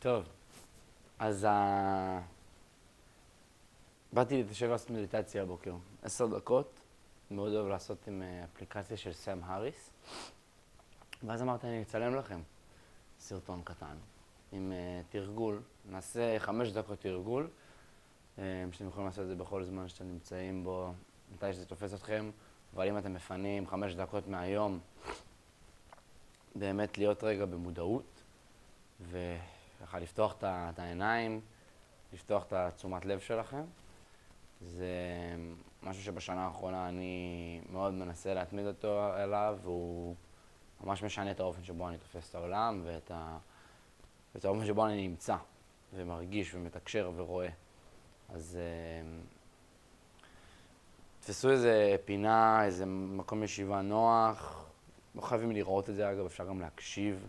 טוב, אז באתי להתיישב לעשות מדיטציה הבוקר. 10 דקות, מאוד אוהב לעשות עם אפליקציה של סם האריס. ואז אמרתי, אני אצלם לכם סרטון קטן עם תרגול. נעשה 5 דקות תרגול, שאתם יכולים לעשות את זה בכל זמן שאתם נמצאים בו, מתי שזה תופס אתכם. אבל אם אתם מפנים 5 דקות מהיום, באמת להיות רגע במודעות, וככה לפתוח את העיניים, לפתוח את תשומת לב שלכם. זה משהו שבשנה האחרונה אני מאוד מנסה להתמיד אותו אליו, והוא ממש משנה את האופן שבו אני תופס את העולם, ואת האופן שבו אני נמצא, ומרגיש, ומתקשר, ורואה. אז תפסו איזה פינה, איזה מקום ישיבה נוח. לא חייבים לראות את זה, אגב, אפשר גם להקשיב.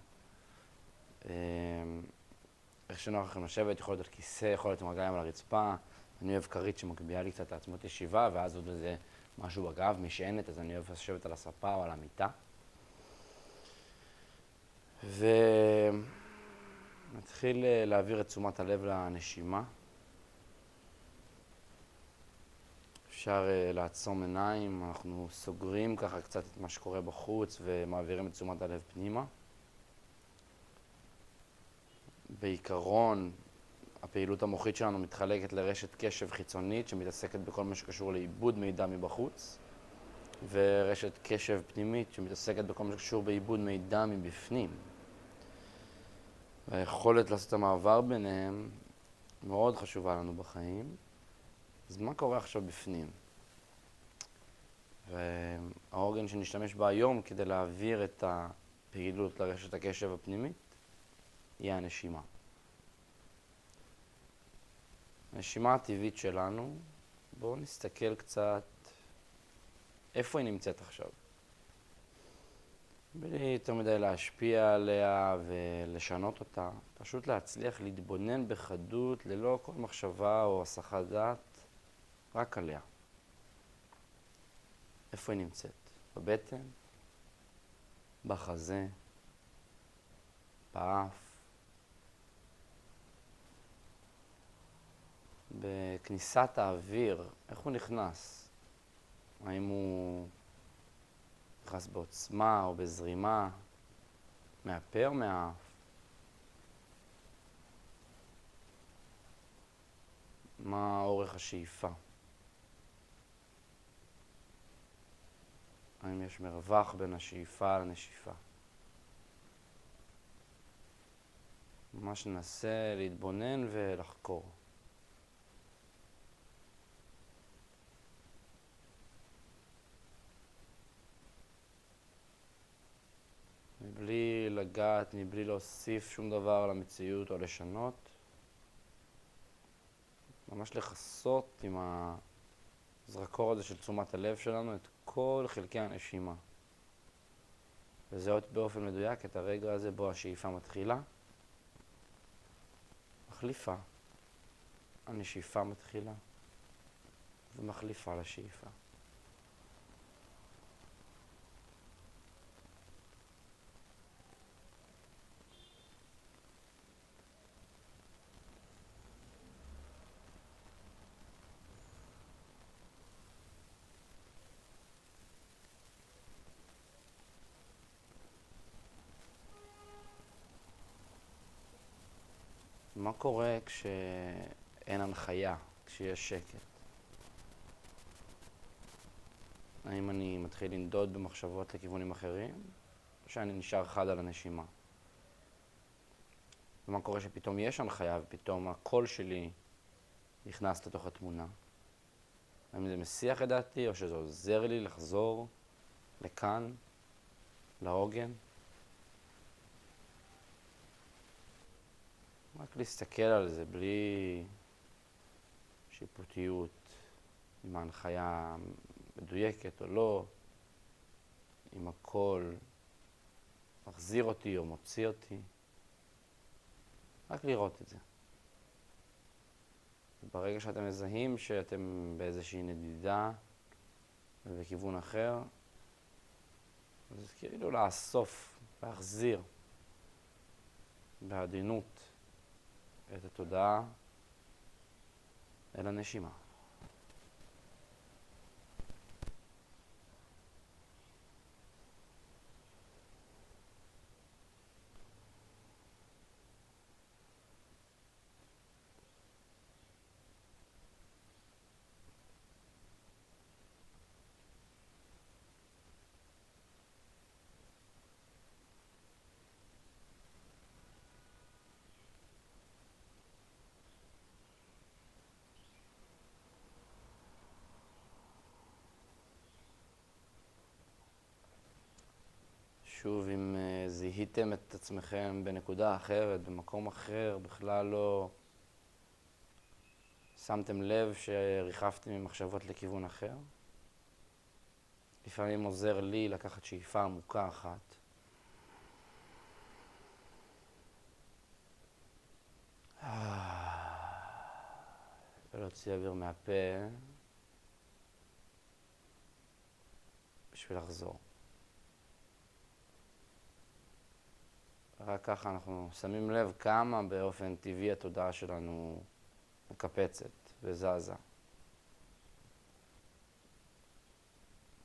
איך שנוח לכם לשבת, יכול להיות על כיסא, יכול להיות עם רגליים על הרצפה. אני אוהב כרית שמגביהה לי קצת לעצמות ישיבה, ואז עוד איזה משהו בגב, משענת, אז אני אוהב לשבת על הספה או על המיטה. ונתחיל להעביר את תשומת הלב לנשימה. אפשר לעצום עיניים, אנחנו סוגרים ככה קצת את מה שקורה בחוץ ומעבירים את תשומת הלב פנימה. בעיקרון, הפעילות המוחית שלנו מתחלקת לרשת קשב חיצונית שמתעסקת בכל מה שקשור לעיבוד מידע מבחוץ, ורשת קשב פנימית שמתעסקת בכל מה שקשור בעיבוד מידע מבפנים. והיכולת לעשות את המעבר ביניהם מאוד חשובה לנו בחיים. אז מה קורה עכשיו בפנים? והאורגן שנשתמש בה היום כדי להעביר את הפעילות לרשת הקשב הפנימית היא הנשימה. הנשימה הטבעית שלנו, בואו נסתכל קצת איפה היא נמצאת עכשיו. בלי יותר מדי להשפיע עליה ולשנות אותה, פשוט להצליח להתבונן בחדות ללא כל מחשבה או הסחת דעת, רק עליה. איפה היא נמצאת? בבטן? בחזה? באף? בכניסת האוויר, איך הוא נכנס? האם הוא נכנס בעוצמה או בזרימה? מהפה או מהאף? מה אורך השאיפה? האם יש מרווח בין השאיפה לנשיפה? ממש ננסה להתבונן ולחקור. מבלי לגעת, מבלי להוסיף שום דבר למציאות או לשנות. ממש לחסות עם הזרקור הזה של תשומת הלב שלנו את כל חלקי הנשימה. לזהות באופן מדויק את הרגע הזה בו השאיפה מתחילה, מחליפה. הנשיפה מתחילה ומחליפה לשאיפה. מה קורה כשאין הנחיה, כשיש שקט? האם אני מתחיל לנדוד במחשבות לכיוונים אחרים, או שאני נשאר חד על הנשימה? ומה קורה שפתאום יש הנחיה ופתאום הקול שלי נכנס לתוך התמונה? האם זה מסיח את דעתי, או שזה עוזר לי לחזור לכאן, לעוגן? רק להסתכל על זה בלי שיפוטיות, עם ההנחיה מדויקת או לא, אם הכל מחזיר אותי או מוציא אותי. רק לראות את זה. ברגע שאתם מזהים שאתם באיזושהי נדידה ובכיוון אחר, אז כאילו לאסוף, להחזיר, בעדינות, את התודעה אל הנשימה. שוב, אם זיהיתם את עצמכם בנקודה אחרת, במקום אחר, בכלל לא שמתם לב שריחפתם ממחשבות לכיוון אחר. לפעמים עוזר לי לקחת שאיפה עמוקה אחת. ולהוציא אוויר מהפה בשביל לחזור. רק ככה אנחנו שמים לב כמה באופן טבעי התודעה שלנו מקפצת וזזה.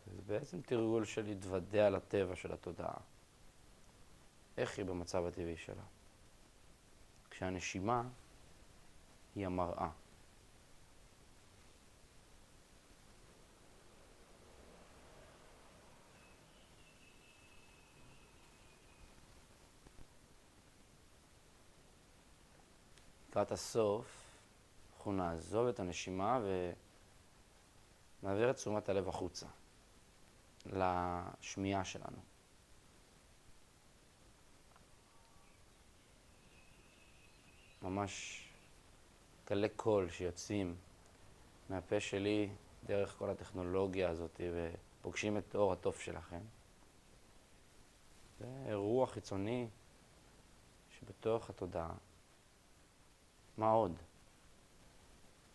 זה בעצם תרגול של להתוודע על הטבע של התודעה. איך היא במצב הטבעי שלה. כשהנשימה היא המראה. לקראת הסוף, אנחנו נעזוב את הנשימה ונעביר את תשומת הלב החוצה, לשמיעה שלנו. ממש גלי קול שיוצאים מהפה שלי דרך כל הטכנולוגיה הזאת ופוגשים את אור התוף שלכם. זה אירוע חיצוני שבתוך התודעה. מה עוד?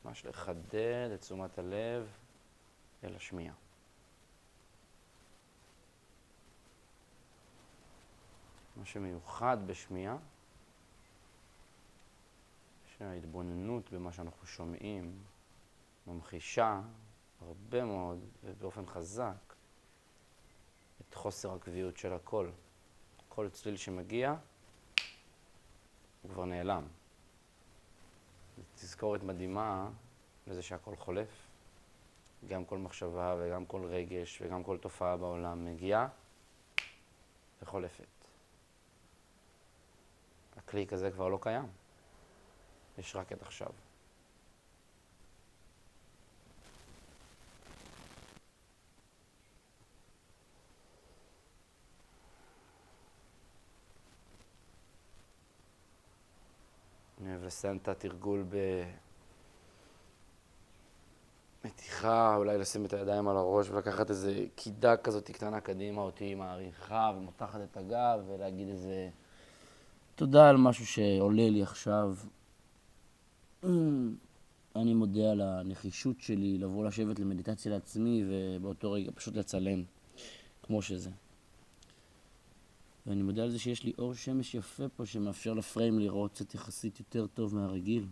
ממש לחדד את תשומת הלב אל השמיעה. מה שמיוחד בשמיעה, שההתבוננות במה שאנחנו שומעים ממחישה הרבה מאוד ובאופן חזק את חוסר הקביעות של הקול. כל צליל שמגיע הוא כבר נעלם. תזכורת מדהימה לזה שהכל חולף. גם כל מחשבה וגם כל רגש וגם כל תופעה בעולם מגיעה וחולפת. הקליק הזה כבר לא קיים. יש רק את עכשיו. אני אוהב לסיים את התרגול במתיחה, אולי לשים את הידיים על הראש ולקחת איזה קידה כזאת קטנה קדימה, אותי מעריכה ומותחת את הגב ולהגיד איזה תודה על משהו שעולה לי עכשיו. אני מודה על הנחישות שלי לבוא לשבת למדיטציה לעצמי ובאותו רגע פשוט לצלם כמו שזה. ואני מודה על זה שיש לי אור שמש יפה פה שמאפשר לפריים לראות קצת יחסית יותר טוב מהרגיל.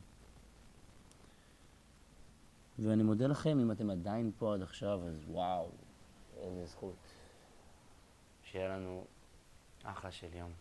ואני מודה לכם אם אתם עדיין פה עד עכשיו, אז וואו, איזה זכות. שיהיה לנו אחלה של יום.